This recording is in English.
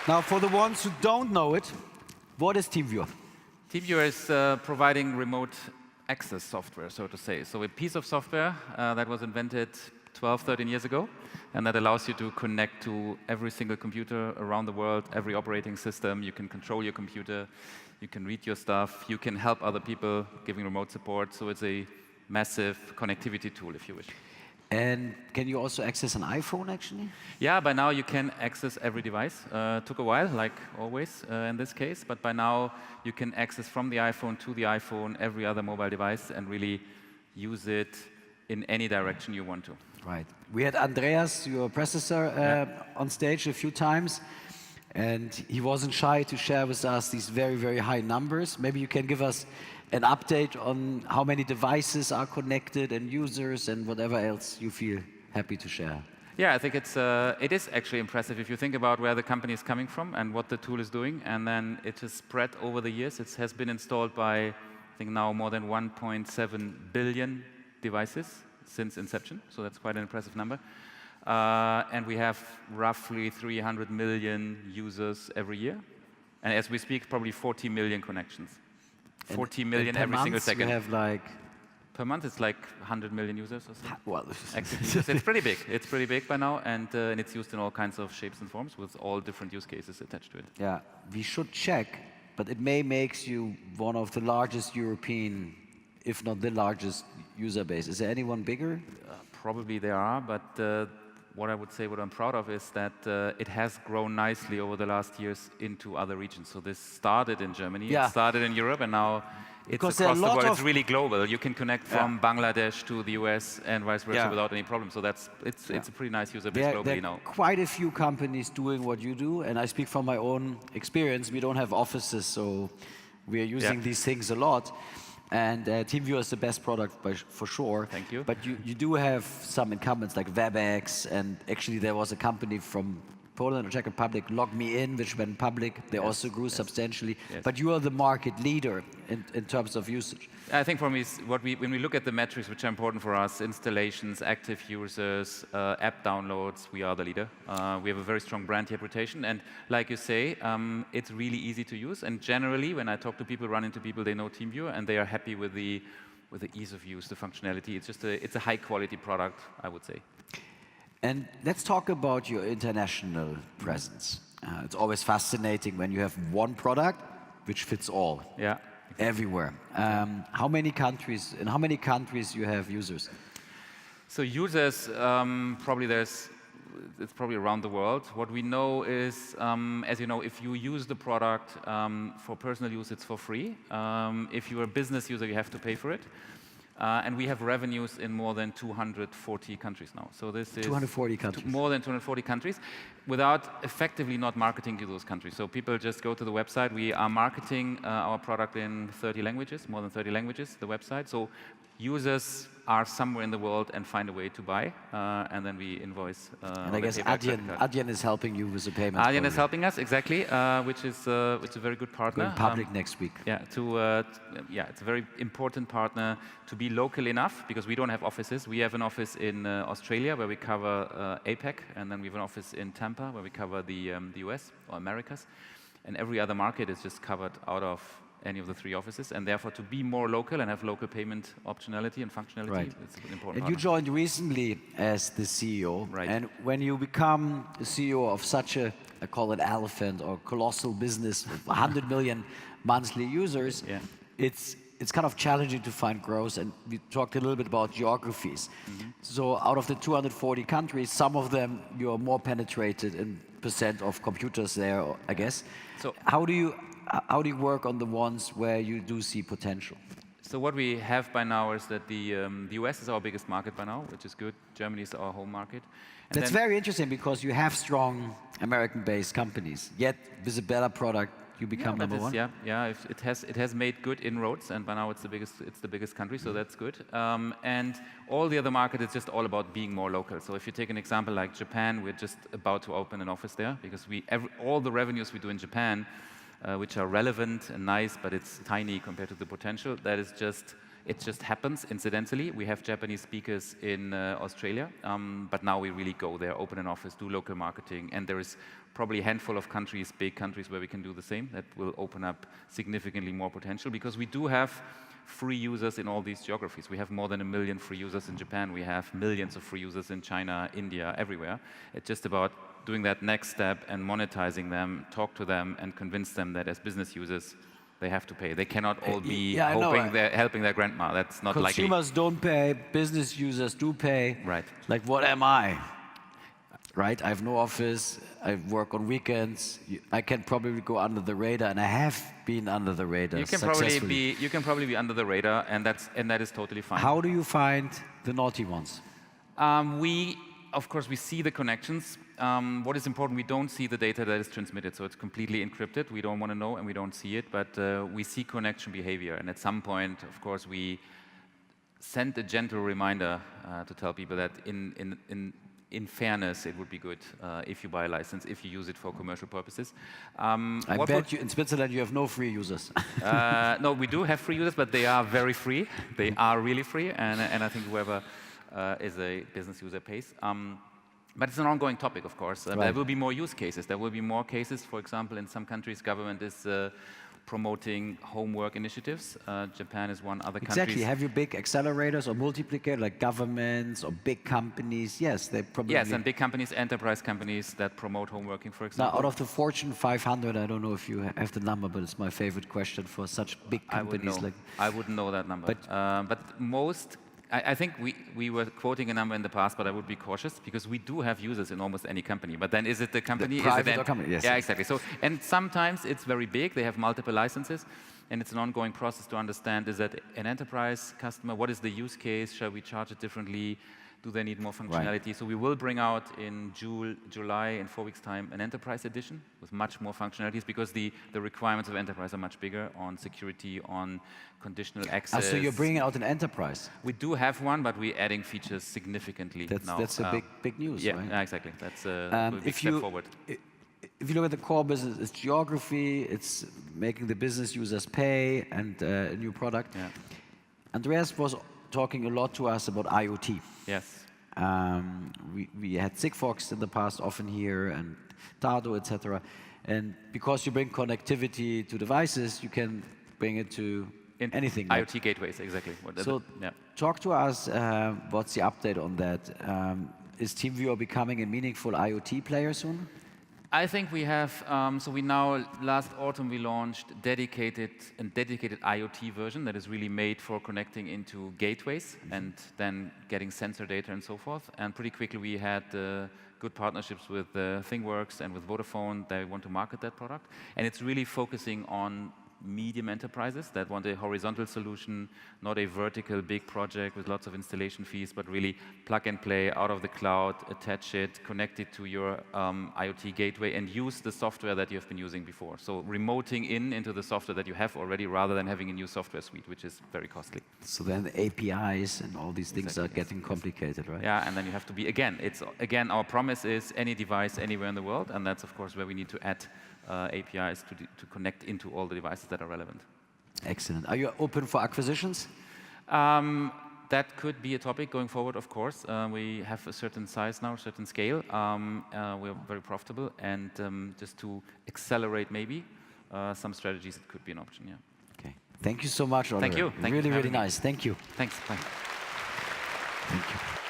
Now, for the ones who don't know it, what is TeamViewer? TeamViewer is providing remote access software, so to say. So a piece of software that was invented 12, 13 years ago, and that allows you to connect to every single computer around the world, every operating system. You can control your computer, you can read your stuff, you can help other people giving remote support. So it's a massive connectivity tool, if you wish. And can you also access an iPhone, actually? Yeah, by now you can access every device. Took a while, like always in this case, but by now you can access from the iPhone to the iPhone every other mobile device and really use it in any direction you want to. Right. We had Andreas, your predecessor, on stage a few times, and he wasn't shy to share with us these very, very high numbers. Maybe you can give us an update on how many devices are connected and users and whatever else you feel happy to share. Yeah, I think it is actually impressive if you think about where the company is coming from and what the tool is doing, and then it has spread over the years. It has been installed by, I think now more than 1.7 billion devices since inception, so that's quite an impressive number. And we have roughly 300 million users every year, and as we speak, probably 40 million connections. 40 million every single second. We have like per month, it's like 100 million users or so. Well, it's pretty big. It's pretty big by now, and it's used in all kinds of shapes and forms with all different use cases attached to it. Yeah, we should check, but it may make you one of the largest European, if not the largest user base. Is there anyone bigger? Probably there are, but what I would say, what I'm proud of is that it has grown nicely over the last years into other regions. So this started in Germany, it started in Europe, and now it's across the world. It's really global. You can connect from Bangladesh to the US and vice versa without any problem. So it's a pretty nice user base globally now. There are quite a few companies doing what you do, and I speak from my own experience. We don't have offices, so we are using these things a lot. And TeamViewer is the best product for sure. Thank you. But you do have some incumbents like WebEx, and actually there was a company from Poland or Czech Republic, LogMeIn, which went public. They also grew substantially. But you are the market leader in terms of usage. I think for me, when we look at the metrics which are important for us, installations, active users, app downloads, we are the leader. We have a very strong brand reputation, and like you say, it's really easy to use. And generally, when I talk to people, run into people, they know TeamViewer, and they are happy with the ease of use, the functionality. It's a high quality product, I would say. And let's talk about your international presence. It's always fascinating when you have one product which fits all. Yeah. Everywhere. How many countries, in how many countries you have users? So users, it's probably around the world. What we know is, as you know, if you use the product for personal use, it's for free. If you're a business user, you have to pay for it. And we have revenues in more than 240 countries now. So this is 240 countries. More than 240 countries, without effectively not marketing to those countries. So people just go to the website. We are marketing our product in 30 languages, more than 30 languages, the website. So users are somewhere in the world and find a way to buy, and then we invoice. And I guess Adyen is helping you with the payment. Adyen is helping us, exactly, which is a very good partner. Going public next week. Yeah, it's a very important partner to be local enough, because we don't have offices. We have an office in Australia where we cover APAC, and then we have an office in Tampa where we cover the US or Americas, and every other market is just covered out of any of the 3 offices, and therefore to be more local and have local payment optionality and functionality, it's an important And you joined recently as the CEO, right? And when you become the CEO of such a, I call it elephant or colossal business with 100 million monthly users, it's kind of challenging to find growth, and we talked a little bit about geographies. So out of the 240 countries, some of them you're more penetrated in % of computers there, I guess. So how do you work on the ones where you do see potential? So what we have by now is that the US is our biggest market by now, which is good. Germany is our home market. And that's very interesting, because you have strong American-based companies, yet with a better product, you become number one. It has made good inroads, and by now it's the biggest country, so that's good. And all the other market is just all about being more local. So if you take an example like Japan, we're just about to open an office there, because all the revenues we do in Japan, which are relevant and nice, but it's tiny compared to the potential. That is just it just happens incidentally. We have Japanese speakers in Australia, but now we really go there, open an office, do local marketing, and there is probably a handful of countries, big countries, where we can do the same. That will open up significantly more potential, because we do have free users in all these geographies. We have more than 1 million free users in Japan. We have millions of free users in China, India, everywhere. It's just about doing that next step and monetizing them, talk to them, and convince them that as business users, they have to pay. They cannot all be hoping they're helping their grandma. That's not likely. Consumers don't pay, business users do pay. Right. Like, what am I? Right? I have no office, I work on weekends, I can probably go under the radar, and I have been under the radar successfully. You can probably be under the radar, and that is totally fine. How do you find the naughty ones? Of course, we see the connections. What is important, we don't see the data that is transmitted, so it's completely encrypted. We don't want to know, and we don't see it, but we see connection behavior. And at some point, of course, we send a gentle reminder to tell people that in fairness, it would be good if you buy a license, if you use it for commercial purposes. I bet you in Switzerland you have no free users. No, we do have free users, but they are very free. They are really free, and I think whoever is a business user pays. But it's an ongoing topic, of course. Right. There will be more use cases. There will be more cases. For example, in some countries, government is promoting homework initiatives. Japan is one. Other countries. Exactly. Have you big accelerators or multiplicators like governments or big companies? Yes, they probably. Yes, and big companies, enterprise companies that promote home working, for example. Now, out of the Fortune 500, I don't know if you have the number, but it's my favorite question for such big companies. I wouldn't know that number. But most. I think we were quoting a number in the past, but I would be cautious, because we do have users in almost any company. But then is it the company? Private or company, yes. Yeah, exactly. So, and sometimes it's very big. They have multiple licenses, and it's an ongoing process to understand, is that an enterprise customer? What is the use case? Shall we charge it differently? Do they need more functionality? Right. So we will bring out in July, in 4 weeks' time, an enterprise edition with much more functionalities, because the requirements of enterprise are much bigger on security, on conditional access. So you're bringing out an enterprise? We do have one, but we're adding features significantly now. That's a big news, yeah, right? Yeah, exactly. That's a big step forward. If you look at the core business, it's geography, it's making the business users pay, and a new product. Yeah. Andreas was talking a lot to us about IoT. Yes. We had Sigfox in the past often here, and Tado, etc. And because you bring connectivity to devices, you can bring it to anything. IoT gateways, exactly. So talk to us, what's the update on that? Is TeamViewer becoming a meaningful IoT player soon? I think we have, so we now, last autumn, we launched a dedicated IoT version that is really made for connecting into gateways and then getting sensor data and so forth. And pretty quickly we had good partnerships with ThingWorx and with Vodafone. They want to market that product. And it's really focusing on medium enterprises that want a horizontal solution, not a vertical big project with lots of installation fees, but really plug and play out of the cloud, attach it, connect it to your IoT gateway, and use the software that you have been using before. So remoting into the software that you have already, rather than having a new software suite, which is very costly. So then the APIs and all these things are getting complicated, right? Yeah, and then you have to be, again, our promise is any device anywhere in the world, and that's of course where we need to add APIs to connect into all the devices that are relevant. Excellent. Are you open for acquisitions? That could be a topic going forward, of course. We have a certain size now, a certain scale. We're very profitable, and just to accelerate maybe some strategies, it could be an option, yeah. Okay. Thank you so much, Oliver. Thank you. Really, really nice. Thank you. Thanks. Bye. Thank you.